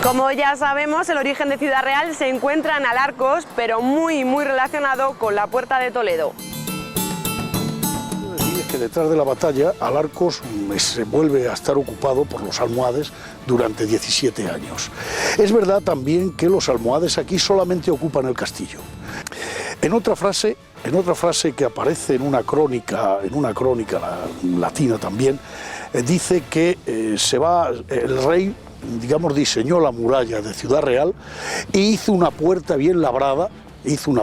Como ya sabemos, el origen de Ciudad Real se encuentra en Alarcos, pero muy relacionado con la Puerta de Toledo. Es que detrás de la batalla, Alarcos se vuelve a estar ocupado por los almohades durante 17 años. Es verdad también que los almohades aquí solamente ocupan el castillo. En otra frase que aparece en una crónica latina también, dice que el rey, digamos, diseñó la muralla de Ciudad Real e hizo una puerta bien labrada, diseñó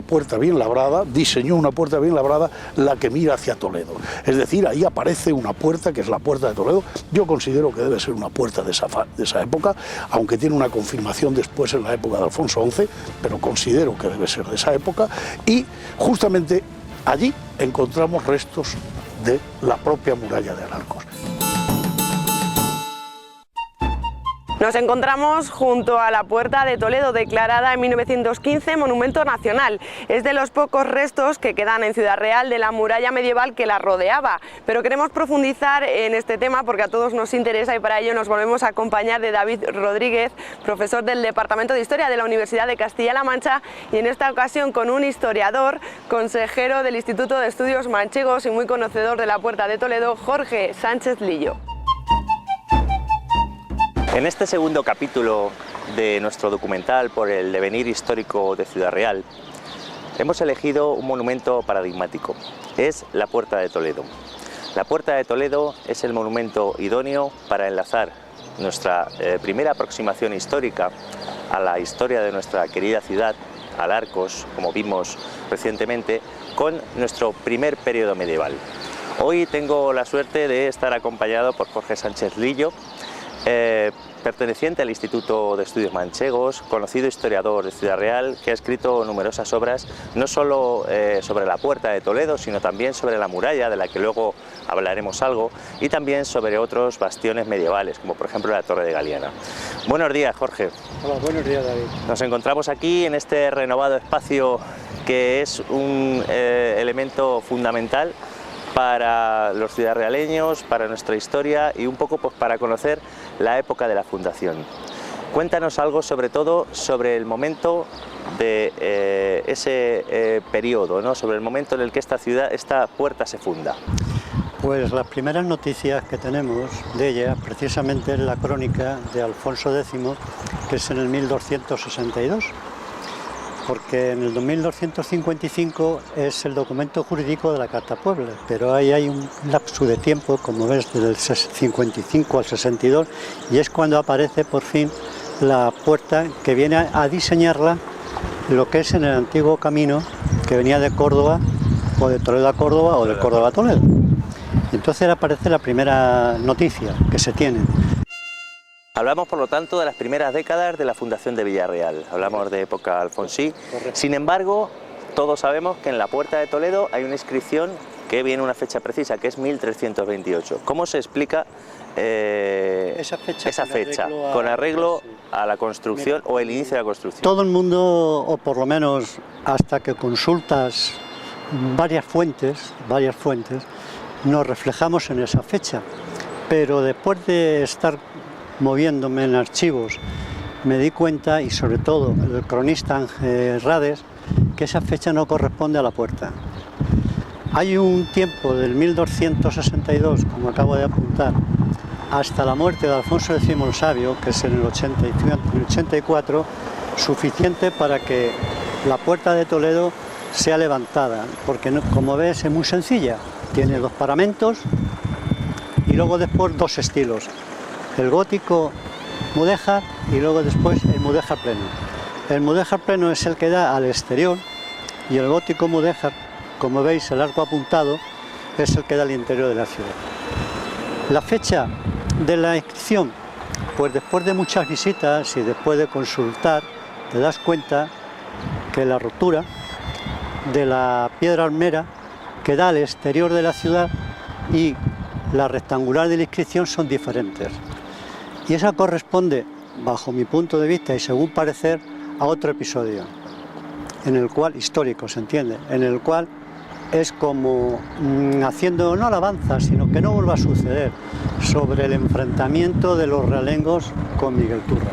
una puerta bien labrada, la que mira hacia Toledo. Es decir, ahí aparece una puerta que es la Puerta de Toledo. Yo considero que debe ser una puerta de esa época, aunque tiene una confirmación después en la época de Alfonso XI, pero considero que debe ser de esa época, y justamente allí encontramos restos de la propia muralla de Alarcos. Nos encontramos junto a la Puerta de Toledo, declarada en 1915 Monumento Nacional. Es de los pocos restos que quedan en Ciudad Real de la muralla medieval que la rodeaba. Pero queremos profundizar en este tema porque a todos nos interesa, y para ello nos volvemos a acompañar de David Rodríguez, profesor del Departamento de Historia de la Universidad de Castilla-La Mancha, y en esta ocasión con un historiador, consejero del Instituto de Estudios Manchegos y muy conocedor de la Puerta de Toledo, Jorge Sánchez Lillo. En este segundo capítulo de nuestro documental por el devenir histórico de Ciudad Real, hemos elegido un monumento paradigmático. Es la Puerta de Toledo. La Puerta de Toledo es el monumento idóneo para enlazar nuestra primera aproximación histórica a la historia de nuestra querida ciudad, Alarcos, como vimos recientemente, con nuestro primer periodo medieval. Hoy tengo la suerte de estar acompañado por Jorge Sánchez Lillo, perteneciente al Instituto de Estudios Manchegos, conocido historiador de Ciudad Real, que ha escrito numerosas obras, no solo sobre la Puerta de Toledo, sino también sobre la muralla, de la que luego hablaremos algo, y también sobre otros bastiones medievales, como por ejemplo la Torre de Galiana. Buenos días, Jorge. Hola, buenos días, David. Nos encontramos aquí en este renovado espacio que es un elemento fundamental para los ciudadrealeños, para nuestra historia y un poco pues para conocer la época de la fundación. Cuéntanos algo sobre todo sobre el momento de ese periodo, ¿no? Sobre el momento en el que esta puerta se funda. Pues las primeras noticias que tenemos de ella precisamente es la crónica de Alfonso X, que es en el 1262. Porque en el 2255 es el documento jurídico de la Carta Puebla, pero ahí hay un lapso de tiempo, como ves, del 55 al 62, y es cuando aparece por fin la puerta que viene a diseñarla, lo que es en el antiguo camino que venía de Córdoba, o de Toledo a Córdoba, o de Córdoba a Toledo. Entonces aparece la primera noticia que se tiene. Hablamos, por lo tanto, de las primeras décadas de la fundación de Villarreal. Hablamos de época alfonsí. Correcto. Sin embargo, todos sabemos que en la Puerta de Toledo hay una inscripción que viene una fecha precisa, que es 1328. ¿Cómo se explica esa fecha con arreglo a la construcción o el inicio de la construcción? Todo el mundo, o por lo menos hasta que consultas varias fuentes, nos reflejamos en esa fecha. Pero después de estar moviéndome en archivos, me di cuenta, y sobre todo el cronista Ángel Rades, que esa fecha no corresponde a la puerta. Hay un tiempo del 1262, como acabo de apuntar, hasta la muerte de Alfonso X el Sabio, que es en el 84, suficiente para que la Puerta de Toledo sea levantada, porque como ves es muy sencilla, tiene dos paramentos y luego después dos estilos. El gótico mudéjar y luego después el mudéjar pleno. El mudéjar pleno es el que da al exterior y el gótico mudéjar, como veis el arco apuntado, es el que da al interior de la ciudad. La fecha de la inscripción, pues después de muchas visitas y después de consultar, te das cuenta que la rotura de la piedra armera que da al exterior de la ciudad y la rectangular de la inscripción son diferentes. Y esa corresponde, bajo mi punto de vista y según parecer, a otro episodio, en el cual, histórico se entiende, en el cual es como haciendo no alabanza, sino que no vuelva a suceder, sobre el enfrentamiento de los realengos con Miguel Turra.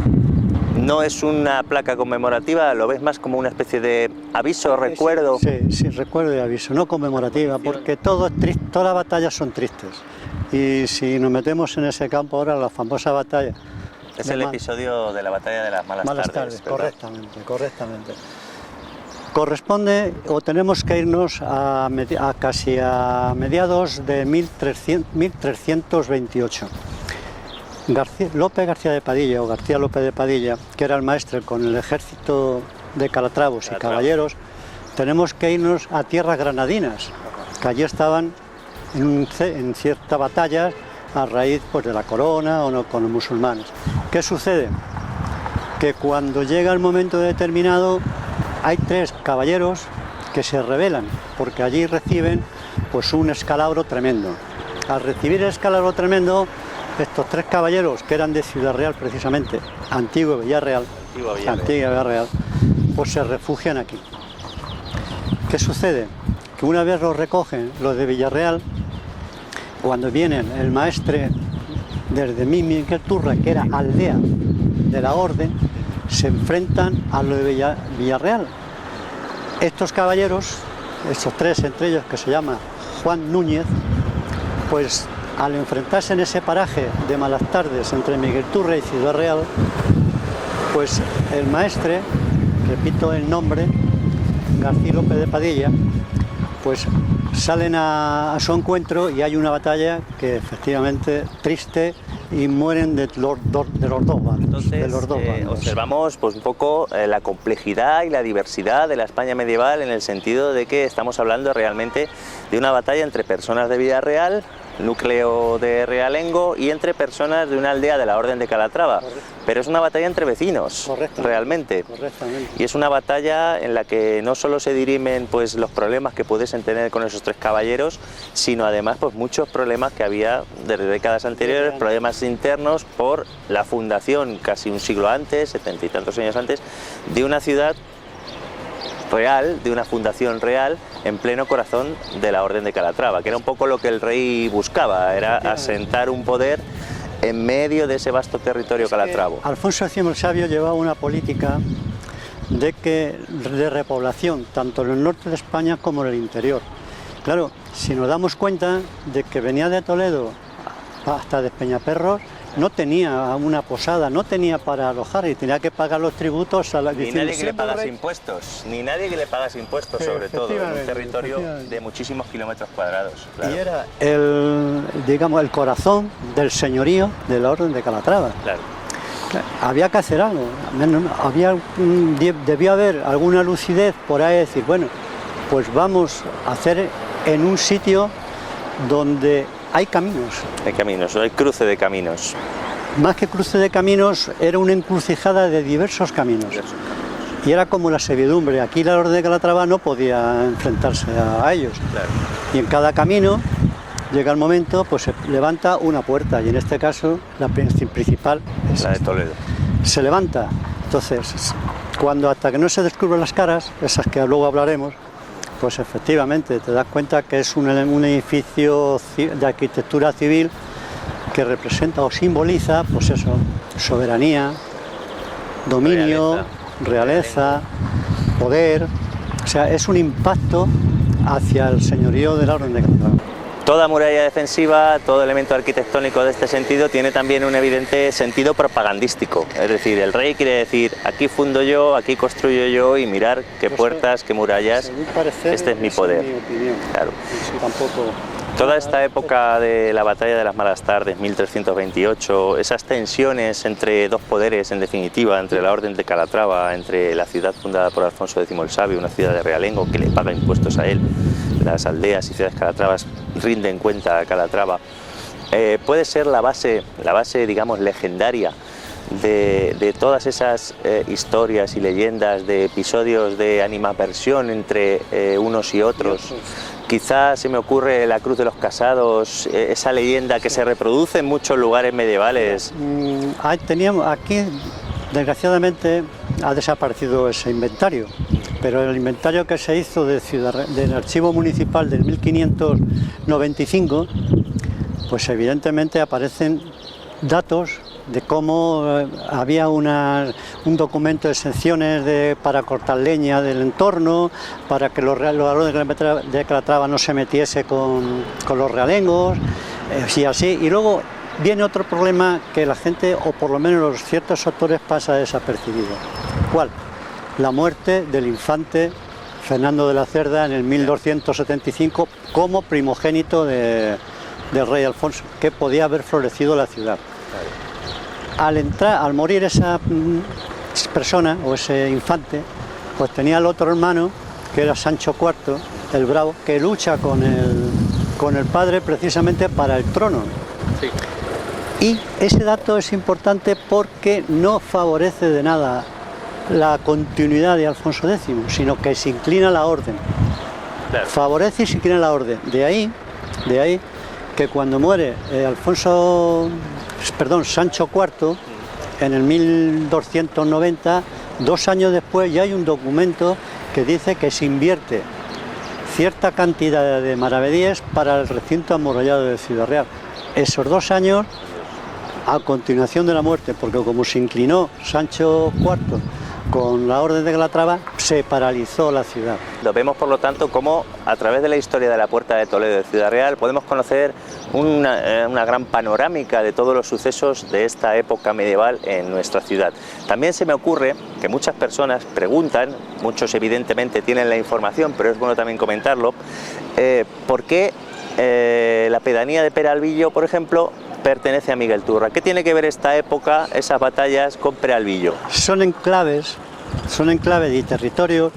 No es una placa conmemorativa, lo ves más como una especie de aviso, recuerdo. Sí, recuerdo y aviso, no conmemorativa, porque todo es triste, todas las batallas son tristes. Y si nos metemos en ese campo ahora, la famosa batalla... Es el episodio de la batalla de las malas tardes, correctamente. Corresponde, o tenemos que irnos a casi a mediados de 1328. López García de Padilla, o García López de Padilla, que era el maestre con el ejército de calatravos y caballeros, tenemos que irnos a tierras granadinas, que allí estaban en ciertas batallas a raíz pues, de la corona o no, con los musulmanes. ¿Qué sucede? Que cuando llega el momento determinado hay 3 caballeros que se rebelan, porque allí reciben pues, un escalabro tremendo. Al recibir el escalabro tremendo, estos 3 caballeros, que eran de Ciudad Real precisamente, Antigua Villarreal, pues se refugian aquí. ¿Qué sucede? Que una vez los recogen los de Villarreal, cuando vienen el maestre desde Miguel Turra, que era aldea de la orden, se enfrentan a los de Villarreal. Estos caballeros, estos 3 entre ellos, que se llama Juan Núñez, pues al enfrentarse en ese paraje de malas tardes entre Miguel Turra y Ciudad Real, pues el maestre, repito el nombre, García López de Padilla, pues salen a su encuentro y hay una batalla que efectivamente triste y mueren de los dos bandos. Entonces, observamos pues, un poco la complejidad y la diversidad de la España medieval, en el sentido de que estamos hablando realmente de una batalla entre personas de Villarreal, núcleo de realengo, y entre personas de una aldea de la Orden de Calatrava. Pero es una batalla entre vecinos, realmente. Y es una batalla en la que no solo se dirimen pues, los problemas que pudiesen tener con esos 3 caballeros, sino además pues, muchos problemas que había desde décadas anteriores, problemas internos por la fundación casi un siglo antes, 70 y tantos años antes, de una ciudad real, de una fundación real en pleno corazón de la Orden de Calatrava, que era un poco lo que el rey buscaba, era asentar un poder en medio de ese vasto territorio calatravo. Alfonso X el Sabio llevaba una política de repoblación, tanto en el norte de España como en el interior. Claro, si nos damos cuenta de que venía de Toledo hasta Despeñaperros, no tenía una posada, no tenía para alojar y tenía que pagar los tributos a la... Ni nadie que le pagase impuestos, sobre todo en un territorio de muchísimos kilómetros cuadrados. Claro. Y era el corazón del señorío de la Orden de Calatrava. Claro. Había que hacer algo, debió haber alguna lucidez por ahí, decir, bueno, pues vamos a hacer en un sitio donde hay caminos. Hay cruce de caminos. Más que cruce de caminos, era una encrucijada de diversos caminos. Y era como la servidumbre. Aquí la Orden de Calatrava no podía enfrentarse a ellos. Claro. Y en cada camino llega el momento, pues se levanta una puerta. Y en este caso, la principal es la de Toledo. Se levanta. Entonces, hasta que no se descubren las caras, esas que luego hablaremos, pues efectivamente te das cuenta que es un edificio de arquitectura civil que representa o simboliza, pues eso, soberanía, dominio, realeza, poder. O sea, es un impacto hacia el señorío de la Orden de Calatrava. Toda muralla defensiva, todo elemento arquitectónico de este sentido tiene también un evidente sentido propagandístico. Es decir, el rey quiere decir, aquí fundo yo, aquí construyo yo y mirar qué puertas, qué murallas, este es mi poder. Claro. Toda esta época de la batalla de las malas tardes, 1328, esas tensiones entre 2 poderes, en definitiva, entre la Orden de Calatrava, entre la ciudad fundada por Alfonso X el Sabio, una ciudad de realengo que le paga impuestos a él, las aldeas y ciudades calatravas rinden cuenta a Calatrava, puede ser la base digamos legendaria de todas esas historias y leyendas, de episodios de animadversión entre unos y otros. Quizás se me ocurre la Cruz de los Casados, esa leyenda que se reproduce en muchos lugares medievales. Aquí, desgraciadamente, ha desaparecido ese inventario, pero el inventario que se hizo del archivo municipal del 1595, pues evidentemente aparecen datos de cómo había un documento de exenciones para cortar leña del entorno, para que los ladrones de Calatrava no se metiese con los realengos, y así. Y luego viene otro problema que la gente, o por lo menos los ciertos autores, pasa desapercibido. ¿Cuál? La muerte del infante Fernando de la Cerda en el 1275 como primogénito del rey Alfonso, que podía haber florecido la ciudad. Al morir esa persona o ese infante, pues tenía el otro hermano, que era Sancho IV, el Bravo, que lucha con el padre precisamente para el trono. Sí. Y ese dato es importante porque no favorece de nada la continuidad de Alfonso X, sino que se inclina la orden. Claro. Favorece y se inclina la orden. De ahí que cuando muere Sancho IV, en el 1290, 2 años después, ya hay un documento que dice que se invierte cierta cantidad de maravedíes para el recinto amurallado de Ciudad Real. Esos 2 años, a continuación de la muerte, porque como se inclinó Sancho IV con la orden de Calatrava, se paralizó la ciudad. Lo vemos, por lo tanto, como a través de la historia de la Puerta de Toledo de Ciudad Real podemos conocer una gran panorámica de todos los sucesos de esta época medieval en nuestra ciudad. También se me ocurre que muchas personas preguntan, muchos evidentemente tienen la información, pero es bueno también comentarlo, ¿por qué la pedanía de Peralvillo, por ejemplo, pertenece a Miguel Turra? ¿Qué tiene que ver esta época, esas batallas, con Peralvillo? Son enclaves y territorios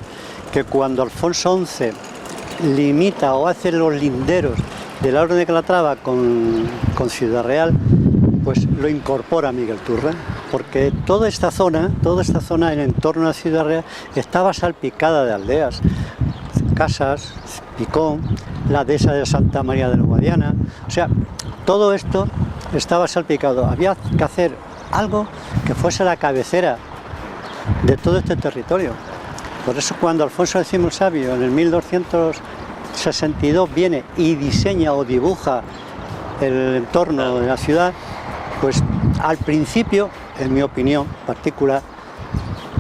que cuando Alfonso XI limita o hace los linderos de la Orden de Calatrava con Ciudad Real, pues lo incorpora Miguel Turra, porque toda esta zona en entorno a Ciudad Real estaba salpicada de aldeas, casas, Picón, la dehesa de Santa María de la Guadiana, o sea, todo esto estaba salpicado. Había que hacer algo que fuese la cabecera de todo este territorio. Por eso cuando Alfonso X el Sabio en el 1262 viene y diseña o dibuja el entorno de la ciudad, pues al principio, en mi opinión particular,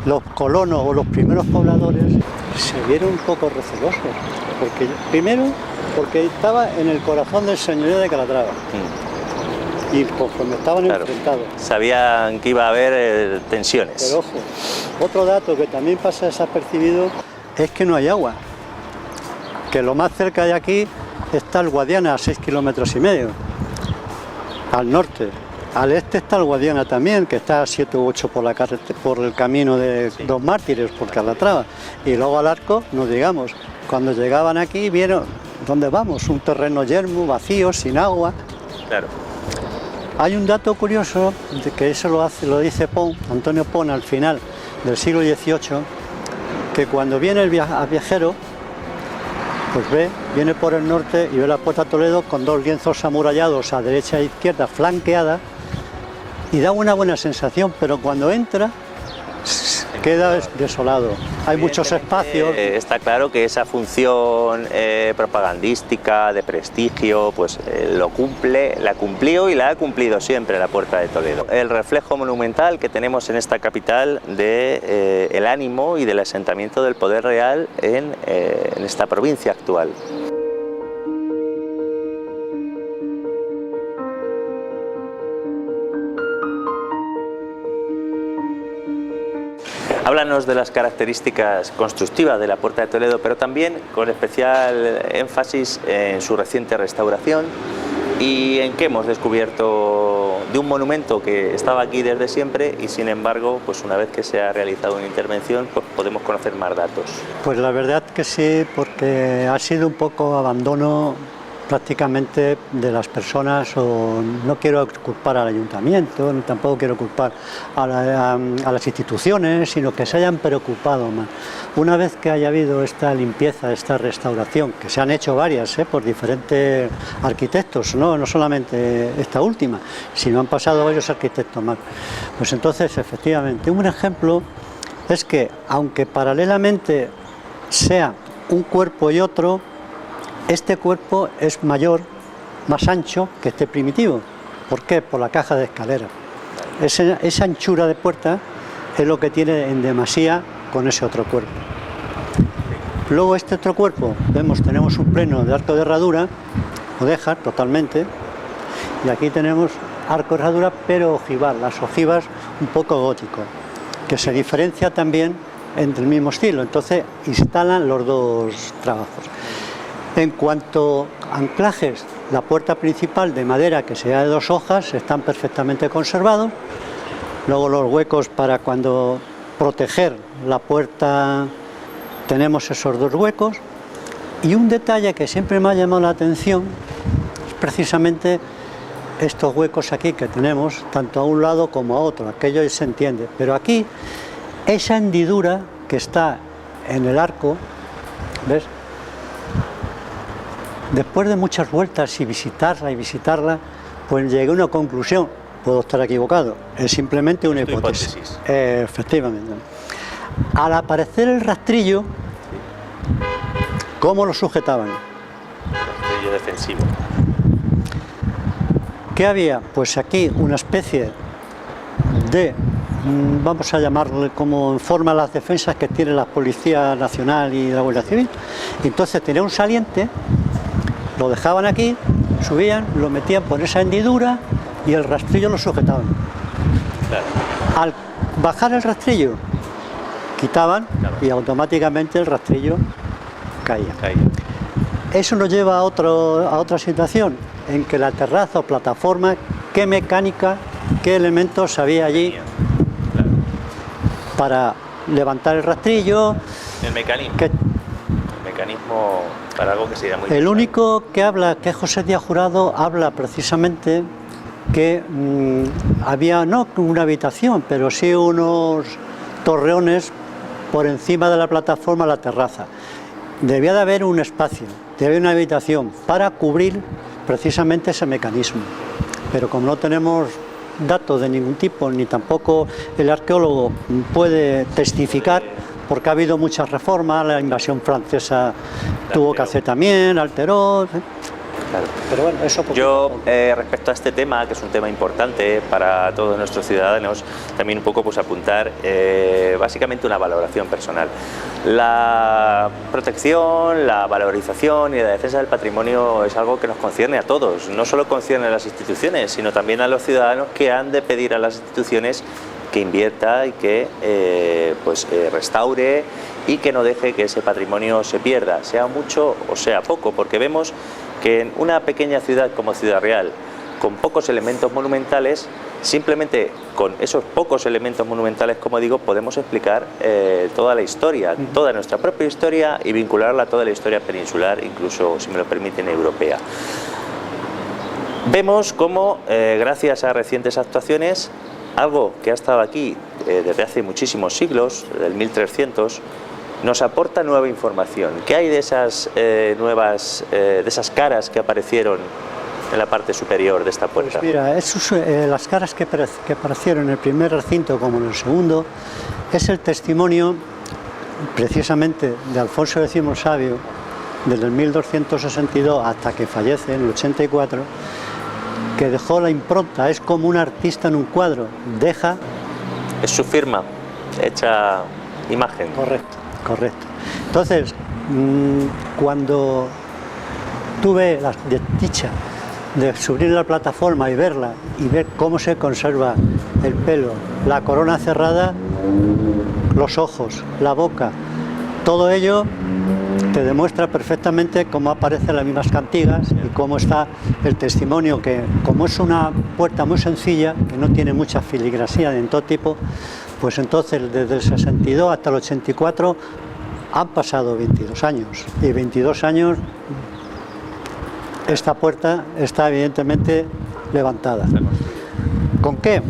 los colonos o los primeros pobladores se vieron un poco recelosos, porque estaba en el corazón del señorío de Calatrava. Y conforme estaban enfrentados. Sabían que iba a haber tensiones. Pero ojo, otro dato que también pasa desapercibido es que no hay agua. Que lo más cerca de aquí está el Guadiana, a 6,5 kilómetros, al norte. Al este está el Guadiana también, que está a 7 u 8 por el camino de Dos Mártires, por Calatrava. Y luego al Arco, no digamos. Cuando llegaban aquí vieron, ¿dónde vamos? Un terreno yermo, vacío, sin agua. Claro. Hay un dato curioso, de que eso lo dice Antonio Pon al final del siglo XVIII, que cuando viene el viajero, pues viene por el norte y ve la Puerta de Toledo con 2 lienzos amurallados a derecha e izquierda, flanqueada, y da una buena sensación, pero cuando entra queda desolado. Hay muchos espacios. Está claro que esa función propagandística, de prestigio, pues la cumplió y la ha cumplido siempre la Puerta de Toledo. El reflejo monumental que tenemos en esta capital de el ánimo y del asentamiento del poder real en esta provincia actual. Háblanos de las características constructivas de la Puerta de Toledo, pero también con especial énfasis en su reciente restauración y en qué hemos descubierto de un monumento que estaba aquí desde siempre y sin embargo, pues una vez que se ha realizado una intervención, pues podemos conocer más datos. Pues la verdad que sí, porque ha sido un poco abandono prácticamente de las personas, o no quiero culpar al ayuntamiento, ni tampoco quiero culpar a las instituciones, sino que se hayan preocupado más. Una vez que haya habido esta limpieza, esta restauración, que se han hecho varias por diferentes arquitectos, no solamente esta última, sino han pasado varios arquitectos más, pues entonces efectivamente un ejemplo es que aunque paralelamente sea un cuerpo y otro, este cuerpo es mayor, más ancho que este primitivo. ¿Por qué? Por la caja de escalera. Esa anchura de puerta es lo que tiene en demasía con ese otro cuerpo. Luego este otro cuerpo, tenemos un pleno de arco de herradura, mudéjar totalmente, y aquí tenemos arco de herradura pero ojival, las ojivas un poco gótico, que se diferencia también entre el mismo estilo, entonces instalan los dos trabajos. En cuanto a anclajes, la puerta principal de madera, que sea de 2 hojas, están perfectamente conservados. Luego los huecos para cuando proteger la puerta, tenemos esos 2 huecos. Y un detalle que siempre me ha llamado la atención es precisamente estos huecos aquí que tenemos, tanto a un lado como a otro, aquello se entiende. Pero aquí, esa hendidura que está en el arco, ¿ves? Después de muchas vueltas y visitarla, pues llegué a una conclusión. Puedo estar equivocado, es simplemente una hipótesis. Efectivamente. Al aparecer el rastrillo, ¿cómo lo sujetaban? Rastrillo defensivo. ¿Qué había? Pues aquí una especie de, vamos a llamarle como en forma de las defensas que tiene la Policía Nacional y la Guardia Civil. Entonces tenía un saliente, lo dejaban aquí, subían, lo metían por esa hendidura y el rastrillo lo sujetaban. Claro. Al bajar el rastrillo, quitaban, claro, y automáticamente el rastrillo caía. Eso nos lleva a otra situación, en que la terraza o plataforma, qué mecánica, qué elementos había allí, claro, para levantar el rastrillo. El mecanismo. El mecanismo para algo que sería muy... El único que habla, que es José Díaz Jurado, habla precisamente que había no una habitación, pero sí unos torreones por encima de la plataforma, la terraza. Debía de haber un espacio, debía haber una habitación para cubrir precisamente ese mecanismo. Pero como no tenemos datos de ningún tipo, ni tampoco el arqueólogo puede testificar, porque ha habido muchas reformas, la invasión francesa tuvo que hacer también, alteró... Claro. Pero bueno, eso yo respecto a este tema, que es un tema importante para todos nuestros ciudadanos, también un poco pues apuntar básicamente una valoración personal. La protección, la valorización y la defensa del patrimonio es algo que nos concierne a todos, no solo concierne a las instituciones, sino también a los ciudadanos, que han de pedir a las instituciones que invierta y que restaure y que no deje que ese patrimonio se pierda, sea mucho o sea poco, porque vemos que en una pequeña ciudad como Ciudad Real, con pocos elementos monumentales, simplemente con esos pocos elementos monumentales, como digo, podemos explicar toda la historia, toda nuestra propia historia, y vincularla a toda la historia peninsular, incluso, si me lo permiten, europea. Vemos cómo, gracias a recientes actuaciones, algo que ha estado aquí desde hace muchísimos siglos, desde el 1300, nos aporta nueva información. ¿Qué hay de esas de esas caras que aparecieron en la parte superior de esta puerta? Pues mira, las caras que aparecieron en el primer recinto como en el segundo, es el testimonio precisamente de Alfonso X el Sabio, desde el 1262 hasta que fallece en el 84, que dejó la impronta. Es como un artista en un cuadro, deja... Es su firma, hecha imagen. Correcto. Correcto. Entonces, cuando tuve la dicha de subir la plataforma y verla y ver cómo se conserva el pelo, la corona cerrada, los ojos, la boca, todo ello te demuestra perfectamente cómo aparecen las mismas cantigas y cómo está el testimonio, que como es una puerta muy sencilla, que no tiene mucha filigrasía de todo tipo, pues entonces desde el 62 hasta el 84 han pasado 22 años, y 22 años esta puerta está evidentemente levantada. ¿Con qué?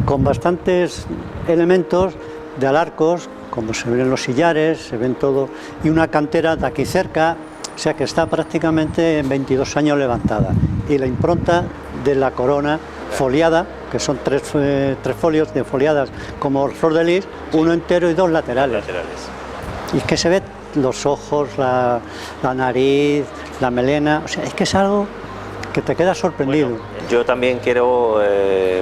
Con bastantes elementos de alarcos, como se ven en los sillares, se ven todo, y una cantera de aquí cerca, o sea que está prácticamente en 22 años levantada. Y la impronta de la corona foliada, que son tres folios de foliadas como flor de lis, uno entero y dos laterales. Y es que se ve los ojos, la nariz, la melena, o sea, es que es algo que te queda sorprendido. Bueno, Yo también quiero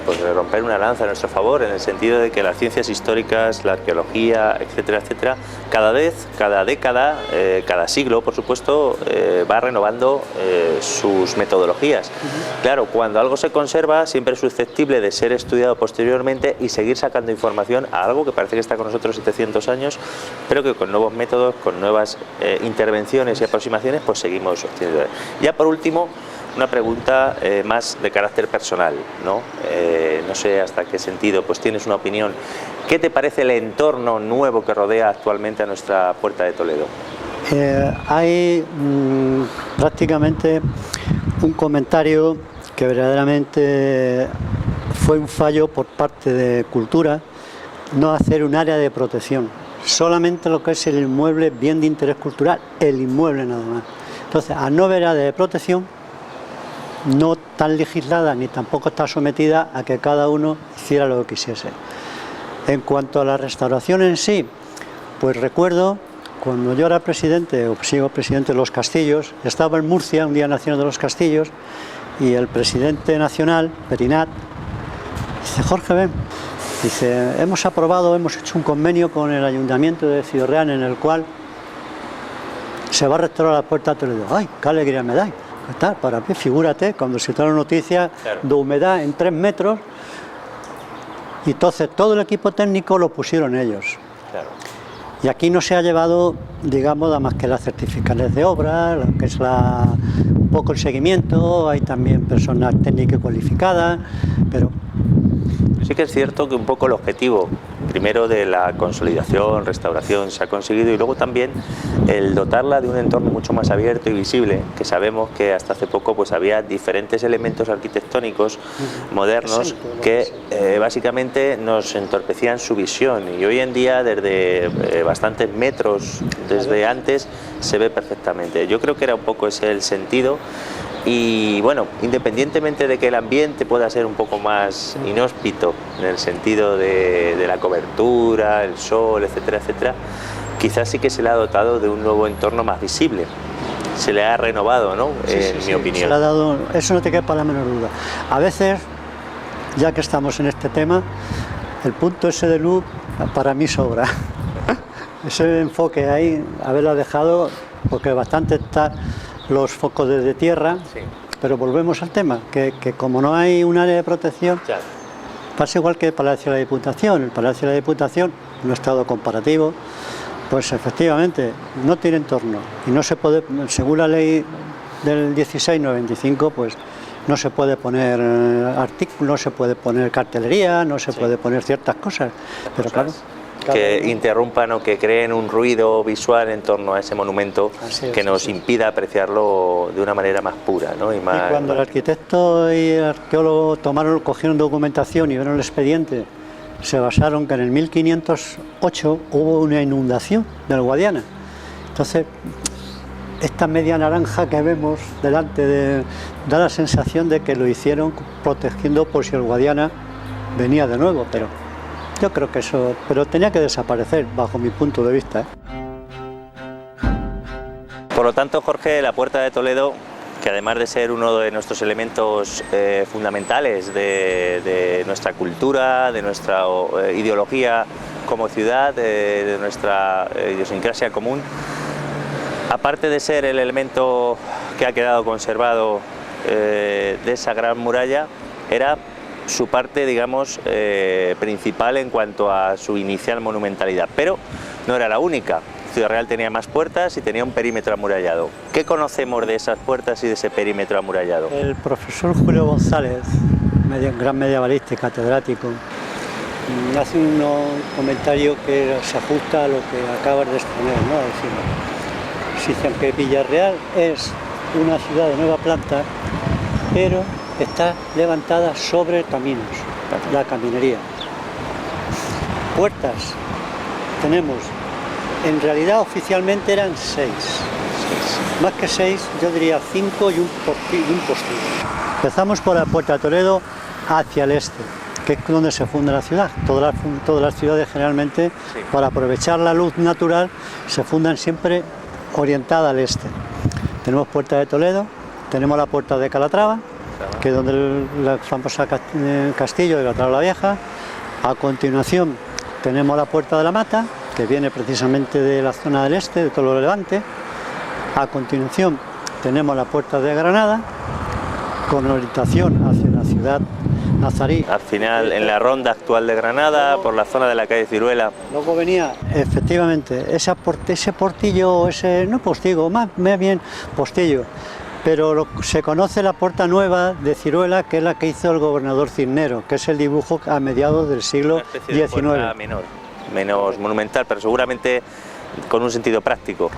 pues romper una lanza a nuestro favor, en el sentido de que las ciencias históricas, la arqueología, etcétera, etcétera, cada vez, cada década, cada siglo, por supuesto, va renovando sus metodologías. Claro, cuando algo se conserva, siempre es susceptible de ser estudiado posteriormente y seguir sacando información a algo que parece que está con nosotros 700 años, pero que con nuevos métodos, con nuevas intervenciones y aproximaciones, pues seguimos obteniendo. Ya por último, una pregunta más de carácter personal, ¿no? No sé hasta qué sentido pues tienes una opinión. ¿Qué te parece el entorno nuevo que rodea actualmente a nuestra Puerta de Toledo? Hay prácticamente un comentario que verdaderamente fue un fallo por parte de Cultura, no hacer un área de protección, solamente lo que es el inmueble bien de interés cultural, el inmueble nada más. Entonces, al no haber área de protección, no tan legislada ni tampoco está sometida a que cada uno hiciera lo que quisiese. En cuanto a la restauración en sí, pues recuerdo cuando yo era presidente, o sigo presidente de Los Castillos, estaba en Murcia, un Día Nacional de los Castillos, y el presidente nacional, Perinat, dice: Jorge, ven, dice, hemos hecho un convenio con el Ayuntamiento de Ciudad Real en el cual se va a restaurar la Puerta de Toledo. ¡Ay, qué alegría me da! Para mí, figúrate, cuando se trae una noticia de humedad en 3 metros, y entonces todo el equipo técnico lo pusieron ellos. Claro. Y aquí no se ha llevado, digamos, nada más que las certificaciones de obra, lo que es un poco el seguimiento, hay también personas técnicas cualificadas, pero... Sí que es cierto que un poco el objetivo, primero de la consolidación, restauración, se ha conseguido, y luego también el dotarla de un entorno mucho más abierto y visible, que sabemos que hasta hace poco pues había diferentes elementos arquitectónicos modernos que básicamente nos entorpecían su visión, y hoy en día desde bastantes metros, desde antes, se ve perfectamente. Yo creo que era un poco ese el sentido. Y bueno, independientemente de que el ambiente pueda ser un poco más inhóspito en el sentido de la cobertura, el sol, etcétera, etcétera, quizás sí que se le ha dotado de un nuevo entorno más visible. Se le ha renovado, ¿no? En mi opinión. Se le ha dado, eso no te quepa la menor duda. A veces, ya que estamos en este tema, el punto ese de luz para mí sobra. Ese enfoque ahí, haberla dejado, porque bastante está los focos desde tierra, sí. Pero volvemos al tema, que como no hay un área de protección, claro, pasa igual que el Palacio de la Diputación. El Palacio de la Diputación, un estado comparativo, pues efectivamente no tiene entorno y no se puede, según la ley del 1695, pues no se puede poner artículos, no se puede poner cartelería, no se puede poner ciertas cosas, pero claro, que interrumpan o que creen un ruido visual en torno a ese monumento que nos impida apreciarlo de una manera más pura, ¿no? Y cuando el arquitecto y el arqueólogo cogieron documentación y vieron el expediente, se basaron que en el 1508 hubo una inundación del Guadiana. Entonces, esta media naranja que vemos delante da la sensación de que lo hicieron protegiendo por si el Guadiana venía de nuevo, pero yo creo que eso, pero tenía que desaparecer bajo mi punto de vista. Por lo tanto, Jorge, la Puerta de Toledo, que además de ser uno de nuestros elementos fundamentales de nuestra cultura, de nuestra ideología como ciudad, de nuestra idiosincrasia común, aparte de ser el elemento que ha quedado conservado de esa gran muralla, era su parte, digamos, principal en cuanto a su inicial monumentalidad, pero no era la única. Ciudad Real tenía más puertas y tenía un perímetro amurallado. ¿Qué conocemos de esas puertas y de ese perímetro amurallado? El profesor Julio González, gran medievalista y catedrático, hace un comentario que se ajusta a lo que acabas de exponer, ¿no? Es decir, dicen que Villarreal es una ciudad de nueva planta, pero está levantada sobre caminos, la caminería. Puertas tenemos, en realidad oficialmente eran 6, más que 6, yo diría 5 y un postillo. Empezamos por la Puerta de Toledo hacia el este, que es donde se funda la ciudad. Todas las ciudades generalmente, para aprovechar la luz natural, se fundan siempre orientada al este. Tenemos Puerta de Toledo, tenemos la Puerta de Calatrava, que es donde la famosa castillo de la Tabla Vieja. A continuación tenemos la Puerta de la Mata, que viene precisamente de la zona del este, de todo lo Levante. A continuación tenemos la Puerta de Granada, con orientación hacia la ciudad nazarí. Al final, en la ronda actual de Granada, por la zona de la calle Ciruela. Luego venía, efectivamente, ese portillo, no postigo, más bien postillo, pero se conoce la Puerta Nueva de Ciruela, que es la que hizo el gobernador Cisneros, que es el dibujo a mediados del siglo XIX. Menos monumental, pero seguramente con un sentido práctico.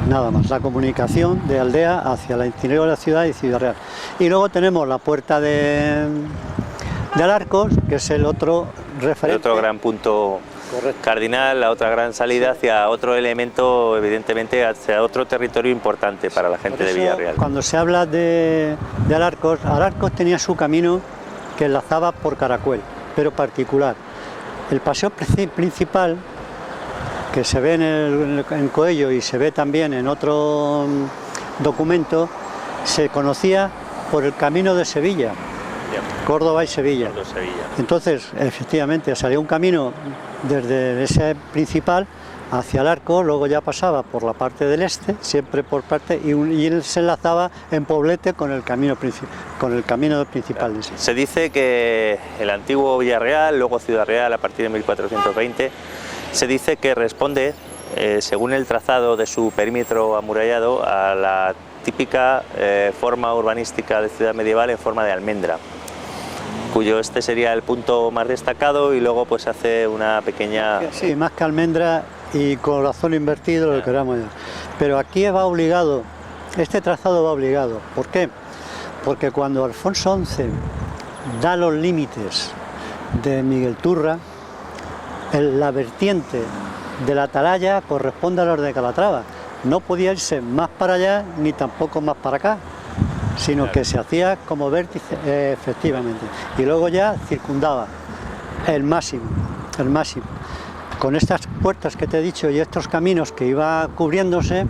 Nada más, la comunicación de Aldea hacia el interior de la ciudad y Ciudad Real. Y luego tenemos la Puerta de Alarcos, que es el otro referente. El otro gran punto cardinal, la otra gran salida hacia otro elemento, evidentemente hacia otro territorio importante para la gente de Villarreal. Cuando se habla de Alarcos, Alarcos tenía su camino que enlazaba por Caracuel, pero particular. El paseo principal, que se ve en Coello y se ve también en otro documento, se conocía por el camino de Sevilla, Córdoba y Sevilla. Entonces, efectivamente, salió un camino desde ese principal hacia el Arco, luego ya pasaba por la parte del este, siempre por parte, y él se enlazaba en Poblete con el camino principal. Claro. Se dice que el antiguo Villarreal, luego Ciudad Real a partir de 1420, se dice que responde, según el trazado de su perímetro amurallado, a la típica forma urbanística de ciudad medieval en forma de almendra, cuyo este sería el punto más destacado, y luego pues hace una pequeña... Sí, más que almendra y corazón invertido, lo que queramos ya. Pero aquí va obligado, este trazado va obligado. ¿Por qué? Porque cuando Alfonso XI da los límites de Miguel Turra, la vertiente de la Atalaya corresponde a los de Calatrava. No podía irse más para allá ni tampoco más para acá, sino que se hacía como vértice, efectivamente. Y luego ya circundaba el máximo. Con estas puertas que te he dicho y estos caminos que iba cubriéndose,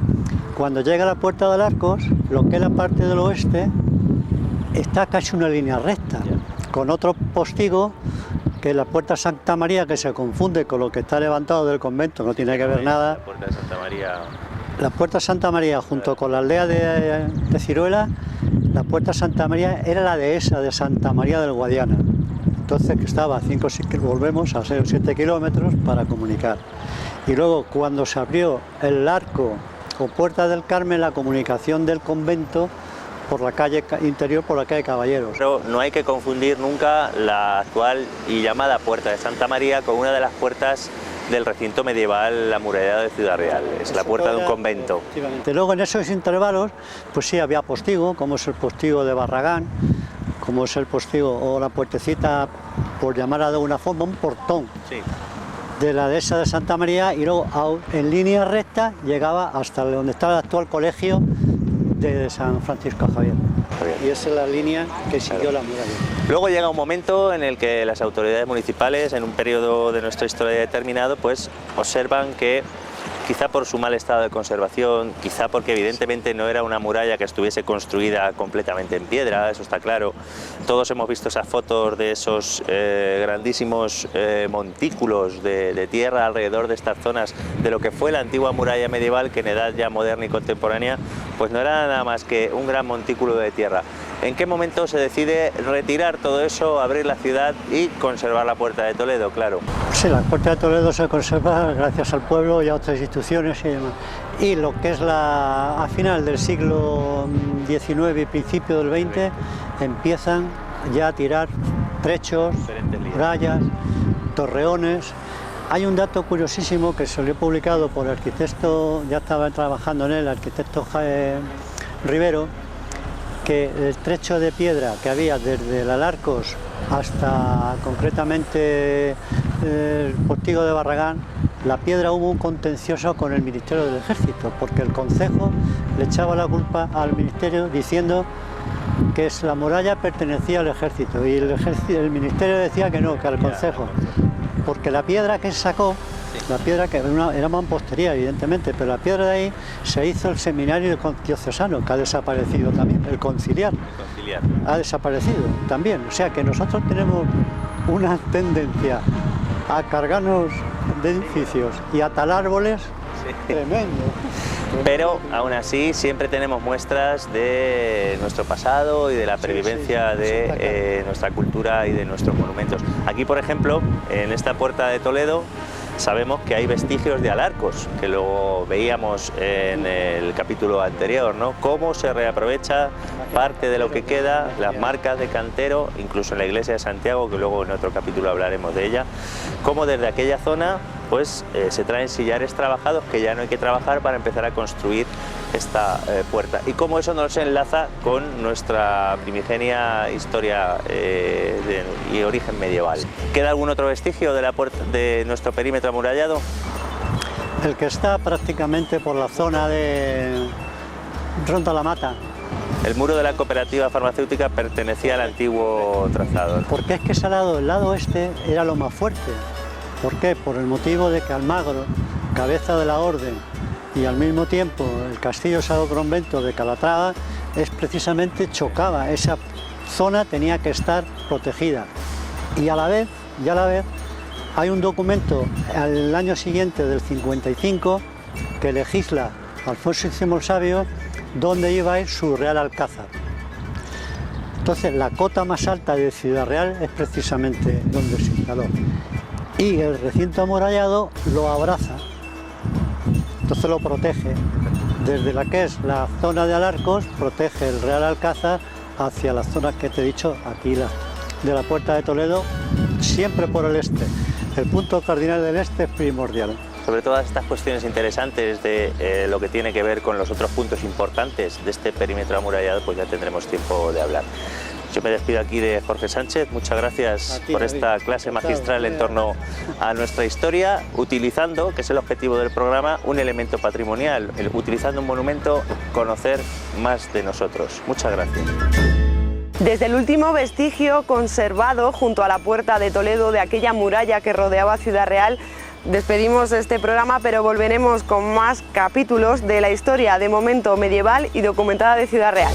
cuando llega a la Puerta de Arcos, lo que es la parte del oeste, está casi una línea recta, con otro postigo, que es la Puerta Santa María, que se confunde con lo que está levantado del convento, no tiene que ver nada. La Puerta de Santa María. La Puerta Santa María, junto con la aldea de Ciruela, la Puerta Santa María era la dehesa de Santa María del Guadiana. Entonces, que estaba a 5 volvemos a 6 o 7 kilómetros para comunicar. Y luego, cuando se abrió el arco o Puerta del Carmen, la comunicación del convento por la calle interior, por la calle Caballeros. Pero no hay que confundir nunca la actual y llamada Puerta de Santa María con una de las puertas del recinto medieval amurallado de Ciudad Real. Es la puerta de un convento. Luego, en esos intervalos, pues sí, había postigo, como es el postigo de Barragán, como es el postigo o la puertecita, por llamarla de alguna forma, un portón, sí, de la dehesa de Santa María, y luego en línea recta llegaba hasta donde está el actual colegio de San Francisco Javier. Y esa es la línea que siguió la muralla. Luego llega un momento en el que las autoridades municipales, en un periodo de nuestra historia determinado, pues observan que, quizá por su mal estado de conservación, quizá porque evidentemente no era una muralla que estuviese construida completamente en piedra, eso está claro. Todos hemos visto esas fotos de esos grandísimos montículos de tierra alrededor de estas zonas de lo que fue la antigua muralla medieval, que en edad ya moderna y contemporánea pues no era nada más que un gran montículo de tierra. ¿En qué momento se decide retirar todo eso, abrir la ciudad y conservar la Puerta de Toledo? Claro. Sí, la Puerta de Toledo se conserva gracias al pueblo y a otras instituciones y demás. Y lo que es a final del siglo XIX y principio del XX, empiezan ya a tirar trechos, murallas, torreones. Hay un dato curiosísimo que salió publicado por el arquitecto, ya estaba trabajando en él, el arquitecto Rivero, que el trecho de piedra que había desde el Alarcos hasta concretamente el postigo de Barragán, la piedra, hubo un contencioso con el Ministerio del Ejército, porque el concejo le echaba la culpa al Ministerio diciendo que la muralla pertenecía al Ejército, y el Ministerio decía que no, que al concejo, porque la piedra que sacó La piedra que era mampostería, evidentemente, pero la piedra de ahí se hizo el seminario diocesano, que ha desaparecido también, el conciliar. El conciliar. Ha desaparecido también. O sea que nosotros tenemos una tendencia a cargarnos de edificios y a talar árboles tremendo. Pero aún así siempre tenemos muestras de nuestro pasado y de la pervivencia de nuestra cultura y de nuestros monumentos. Aquí, por ejemplo, en esta puerta de Toledo, sabemos que hay vestigios de alarcos, que luego veíamos en el capítulo anterior, ¿no? Cómo se reaprovecha parte de lo que queda, las marcas de cantero, incluso en la iglesia de Santiago, que luego en otro capítulo hablaremos de ella, cómo desde aquella zona pues se traen sillares trabajados que ya no hay que trabajar para empezar a construir esta puerta, y cómo eso nos enlaza con nuestra primigenia historia y origen medieval. ¿Queda algún otro vestigio de la puerta de nuestro perímetro amurallado? El que está prácticamente por la zona de Ronda la Mata. El muro de la cooperativa farmacéutica pertenecía al antiguo trazado. Porque es que ese lado, el lado este, era lo más fuerte. ¿Por qué? Por el motivo de que Almagro, cabeza de la orden, y al mismo tiempo el castillo Sado Convento de Calatrava, precisamente chocaba. Esa zona tenía que estar protegida. Y a la vez, hay un documento al año siguiente, del 55, que legisla Alfonso X el Sabio, donde iba a ir su Real Alcázar. Entonces, la cota más alta de Ciudad Real es precisamente donde se instaló. Y el recinto amurallado lo abraza, entonces lo protege. Desde la que es la zona de Alarcos, protege el Real Alcázar hacia la zona que te he dicho, aquí de la Puerta de Toledo, siempre por el este. El punto cardinal del este es primordial. Sobre todas estas cuestiones interesantes de lo que tiene que ver con los otros puntos importantes de este perímetro amurallado, pues ya tendremos tiempo de hablar. Yo me despido aquí de Jorge Sánchez, muchas gracias por esta clase magistral en torno a nuestra historia, utilizando, que es el objetivo del programa, un elemento patrimonial, utilizando un monumento, conocer más de nosotros. Muchas gracias. Desde el último vestigio conservado junto a la Puerta de Toledo de aquella muralla que rodeaba Ciudad Real, despedimos este programa, pero volveremos con más capítulos de la historia de momento medieval y documentada de Ciudad Real.